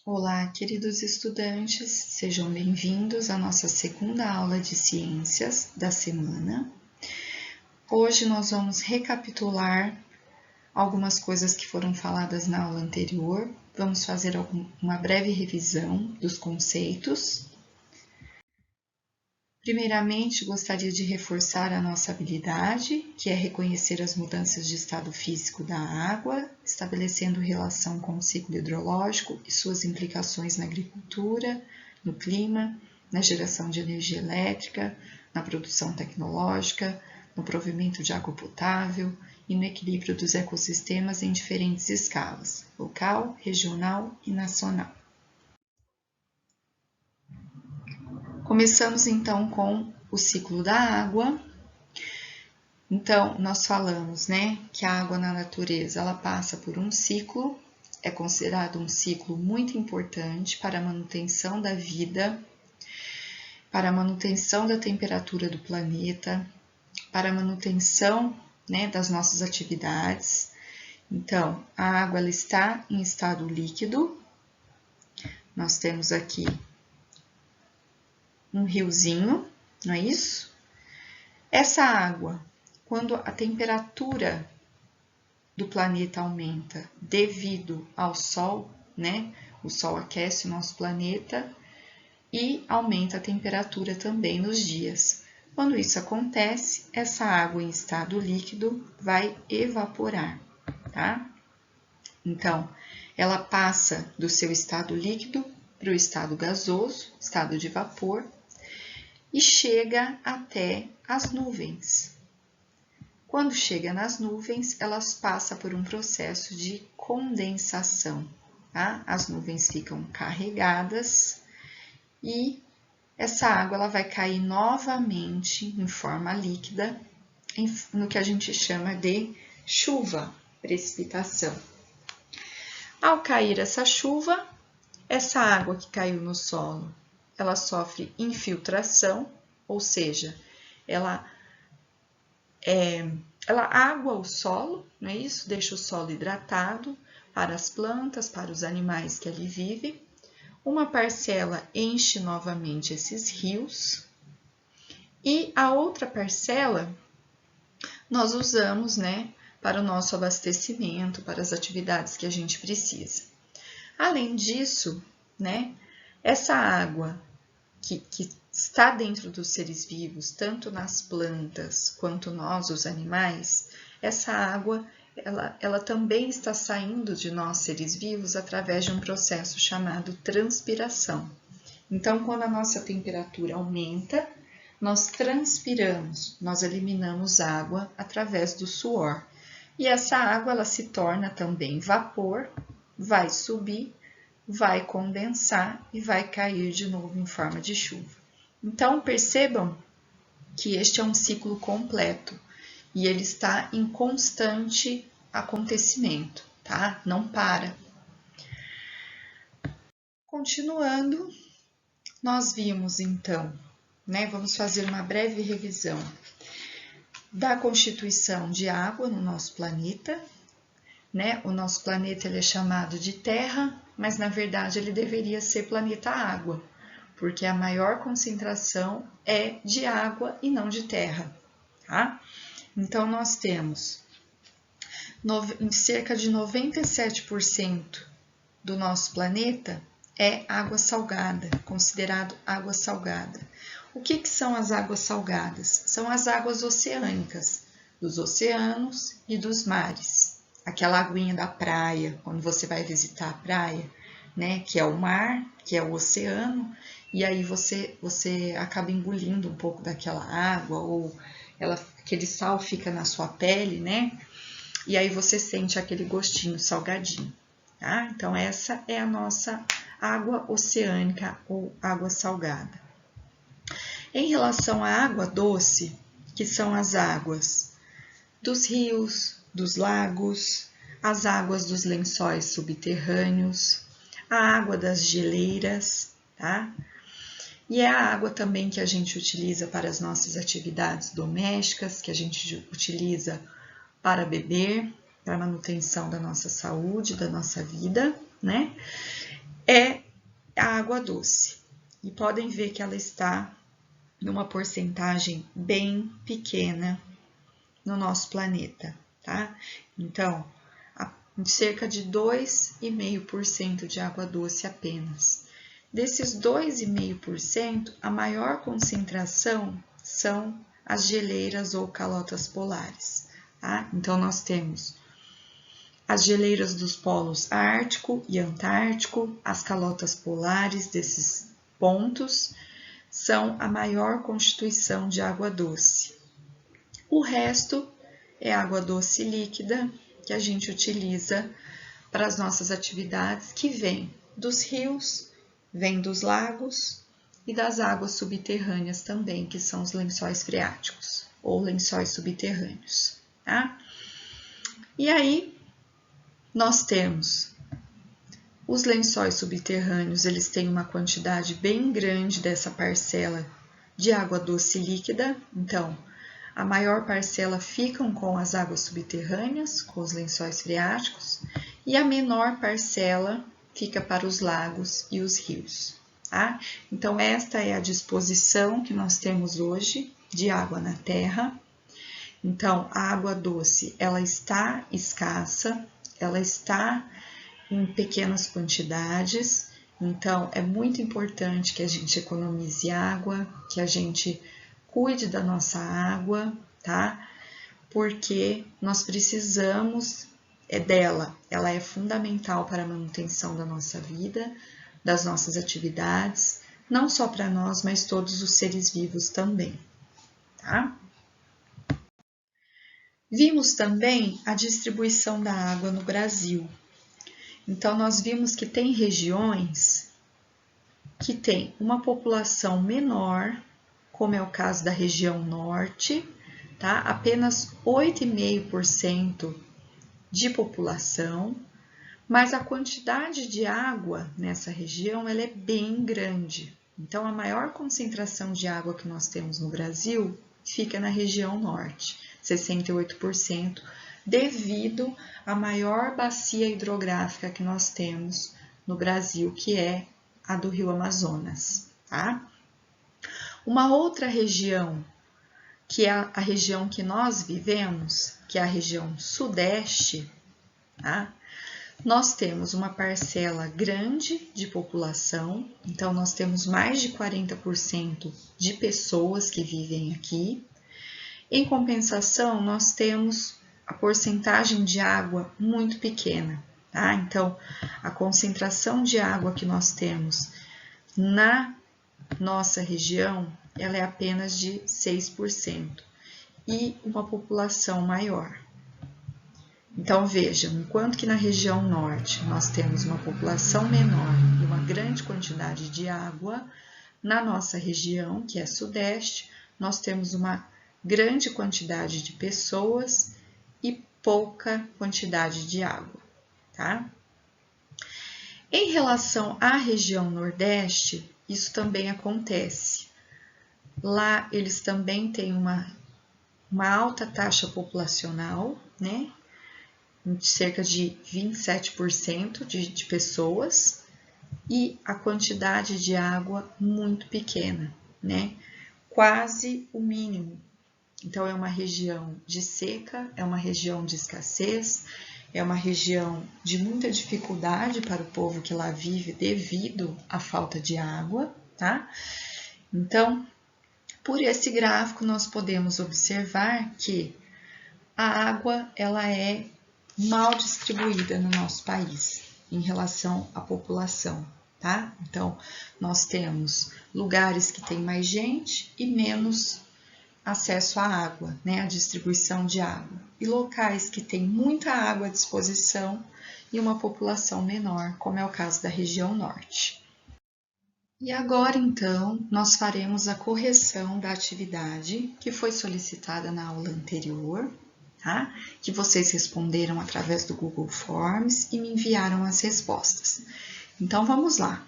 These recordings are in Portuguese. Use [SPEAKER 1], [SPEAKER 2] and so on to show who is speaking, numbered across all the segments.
[SPEAKER 1] Olá, queridos estudantes, sejam bem-vindos à nossa segunda aula de ciências da semana. Hoje nós vamos recapitular algumas coisas que foram faladas na aula anterior. Vamos fazer uma breve revisão dos conceitos. Primeiramente, gostaria de reforçar a nossa habilidade, que é reconhecer as mudanças de estado físico da água, estabelecendo relação com o ciclo hidrológico e suas implicações na agricultura, no clima, na geração de energia elétrica, na produção tecnológica, no provimento de água potável e no equilíbrio dos ecossistemas em diferentes escalas, local, regional e nacional. Começamos então com o ciclo da água. Então, nós falamos, que a água na natureza, ela passa por um ciclo, é considerado um ciclo muito importante para a manutenção da vida, para a manutenção da temperatura do planeta, para a manutenção, das nossas atividades. Então, a água ela está em estado líquido. Nós temos aqui um riozinho, não é isso? Essa água, quando a temperatura do planeta aumenta devido ao Sol, o Sol aquece o nosso planeta e aumenta a temperatura também nos dias. Quando isso acontece, essa água em estado líquido vai evaporar, tá? Então, ela passa do seu estado líquido para o estado gasoso, estado de vapor, e chega até as nuvens. Quando chega nas nuvens, elas passam por um processo de condensação, tá? As nuvens ficam carregadas e essa água ela vai cair novamente em forma líquida, no que a gente chama de chuva, precipitação. Ao cair essa chuva, essa água que caiu no solo, ela sofre infiltração, ou seja, ela água o solo, não é isso? Deixa o solo hidratado para as plantas, para os animais que ali vivem. Uma parcela enche novamente esses rios e a outra parcela nós usamos, para o nosso abastecimento, para as atividades que a gente precisa. Além disso, essa água que está dentro dos seres vivos, tanto nas plantas quanto nós, os animais, essa água ela também está saindo de nós, seres vivos, através de um processo chamado transpiração. Então, quando a nossa temperatura aumenta, nós transpiramos, nós eliminamos água através do suor. E essa água ela se torna também vapor, vai subir, vai condensar e vai cair de novo em forma de chuva. Então, percebam que este é um ciclo completo e ele está em constante acontecimento, tá? Não para. Continuando, nós vimos então, vamos fazer uma breve revisão da constituição de água no nosso planeta. O nosso planeta ele é chamado de Terra, mas na verdade ele deveria ser planeta Água, porque a maior concentração é de água e não de terra, tá? Então, nós temos cerca de 97% do nosso planeta é água salgada, considerado água salgada. O que são as águas salgadas? São as águas oceânicas, dos oceanos e dos mares. Aquela aguinha da praia, quando você vai visitar a praia, que é o mar, que é o oceano, e aí você acaba engolindo um pouco daquela água, ou aquele sal fica na sua pele, e aí você sente aquele gostinho salgadinho, tá? Então, essa é a nossa água oceânica ou água salgada. Em relação à água doce, que são as águas dos rios, dos lagos, as águas dos lençóis subterrâneos, a água das geleiras, tá? E é a água também que a gente utiliza para as nossas atividades domésticas, que a gente utiliza para beber, para a manutenção da nossa saúde, da nossa vida, é a água doce. E podem ver que ela está numa porcentagem bem pequena no nosso planeta, tá? Então, cerca de 2,5% de água doce apenas. Desses 2,5%, a maior concentração são as geleiras ou calotas polares, tá? Então, nós temos as geleiras dos polos Ártico e Antártico, as calotas polares desses pontos, são a maior constituição de água doce. O resto é água doce líquida, que a gente utiliza para as nossas atividades, que vem dos rios, vem dos lagos e das águas subterrâneas também, que são os lençóis freáticos ou lençóis subterrâneos, tá? E aí, nós temos os lençóis subterrâneos, eles têm uma quantidade bem grande dessa parcela de água doce líquida, então, a maior parcela ficam com as águas subterrâneas, com os lençóis freáticos, e a menor parcela fica para os lagos e os rios, tá? Então, esta é a disposição que nós temos hoje de água na Terra. Então, a água doce, ela está escassa, ela está em pequenas quantidades, então é muito importante que a gente economize água, que a gente cuide da nossa água, tá? Porque nós precisamos dela, ela é fundamental para a manutenção da nossa vida, das nossas atividades, não só para nós, mas todos os seres vivos também, tá? Vimos também a distribuição da água no Brasil. Então, nós vimos que tem regiões que têm uma população menor, como é o caso da região norte, tá? Apenas 8,5% de população, mas a quantidade de água nessa região ela é bem grande. Então, a maior concentração de água que nós temos no Brasil fica na região norte, 68%, devido à maior bacia hidrográfica que nós temos no Brasil, que é a do Rio Amazonas, tá? Uma outra região, que é a região que nós vivemos, que é a região sudeste, tá? Nós temos uma parcela grande de população, então nós temos mais de 40% de pessoas que vivem aqui. Em compensação, nós temos a porcentagem de água muito pequena, tá? Então, a concentração de água que nós temos na nossa região, ela é apenas de 6% e uma população maior. Então, vejam, enquanto que na região norte nós temos uma população menor e uma grande quantidade de água, na nossa região, que é sudeste, nós temos uma grande quantidade de pessoas e pouca quantidade de água, tá? Em relação à região nordeste, isso também acontece. Lá eles também têm uma alta taxa populacional, né? Cerca de 27% de pessoas e a quantidade de água muito pequena, né? Quase o mínimo. Então, é uma região de seca, é uma região de escassez, é uma região de muita dificuldade para o povo que lá vive devido à falta de água, tá? Então, por esse gráfico, nós podemos observar que a água, ela é mal distribuída no nosso país em relação à população, tá? Então, nós temos lugares que tem mais gente e menos acesso à água, né? A distribuição de água. E locais que tem muita água à disposição e uma população menor, como é o caso da região norte. E agora, então, nós faremos a correção da atividade que foi solicitada na aula anterior, tá? Que vocês responderam através do Google Forms e me enviaram as respostas. Então, vamos lá.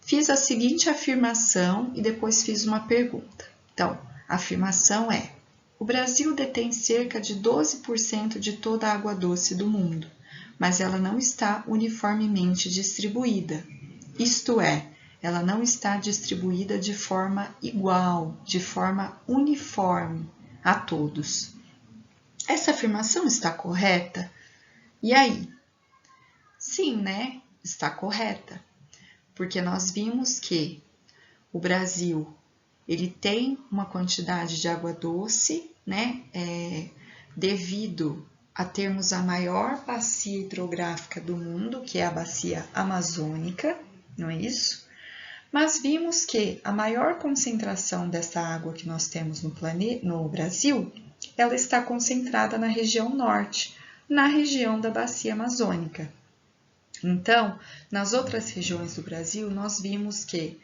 [SPEAKER 1] Fiz a seguinte afirmação e depois fiz uma pergunta. Então, a afirmação é: o Brasil detém cerca de 12% de toda a água doce do mundo, mas ela não está uniformemente distribuída. isto é, ela não está distribuída de forma igual, de forma uniforme a todos. Essa afirmação está correta? E aí? Sim, né? Está correta, porque nós vimos que o Brasil ele tem uma quantidade de água doce, né? Devido a termos a maior bacia hidrográfica do mundo, que é a bacia amazônica, não é isso? Mas vimos que a maior concentração dessa água que nós temos no Brasil, ela está concentrada na região norte, na região da bacia amazônica. Então, nas outras regiões do Brasil, nós vimos que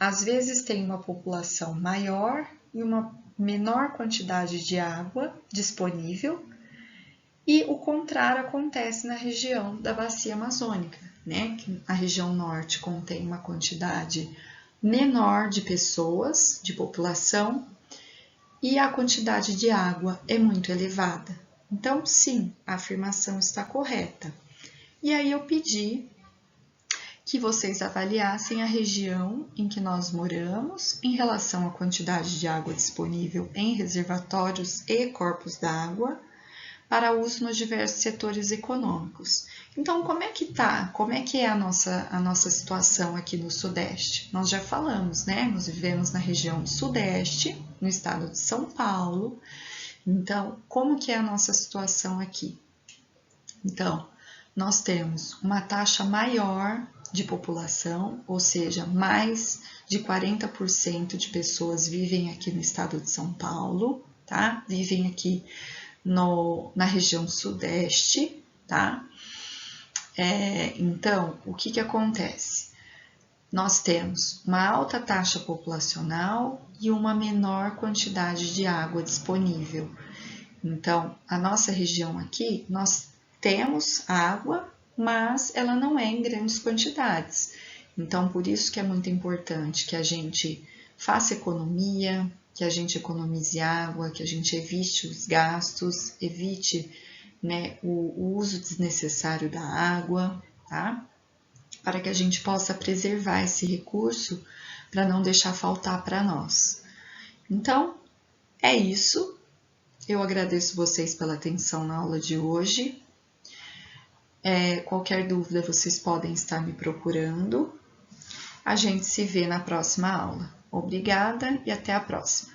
[SPEAKER 1] às vezes tem uma população maior e uma menor quantidade de água disponível, e o contrário acontece na região da bacia amazônica, né? Que a região norte contém uma quantidade menor de pessoas, de população, e a quantidade de água é muito elevada. Então, sim, a afirmação está correta. E aí eu pedi que vocês avaliassem a região em que nós moramos em relação à quantidade de água disponível em reservatórios e corpos d'água para uso nos diversos setores econômicos. Então, como é que tá? Como é que é a nossa situação aqui no Sudeste? Nós já falamos, né? Nós vivemos na região do Sudeste, no estado de São Paulo. Então, como que é a nossa situação aqui? Então, nós temos uma taxa maior de população, ou seja, mais de 40% de pessoas vivem aqui no estado de São Paulo, tá? Vivem aqui na região sudeste, tá? Então, o que acontece? Nós temos uma alta taxa populacional e uma menor quantidade de água disponível. Então, a nossa região aqui, nós temos água, mas ela não é em grandes quantidades. Então, por isso que é muito importante que a gente faça economia, que a gente economize água, que a gente evite os gastos, evite, né, o uso desnecessário da água, tá? Para que a gente possa preservar esse recurso para não deixar faltar para nós. Então, é isso. Eu agradeço vocês pela atenção na aula de hoje. Qualquer dúvida vocês podem estar me procurando. A gente se vê na próxima aula. Obrigada e até a próxima.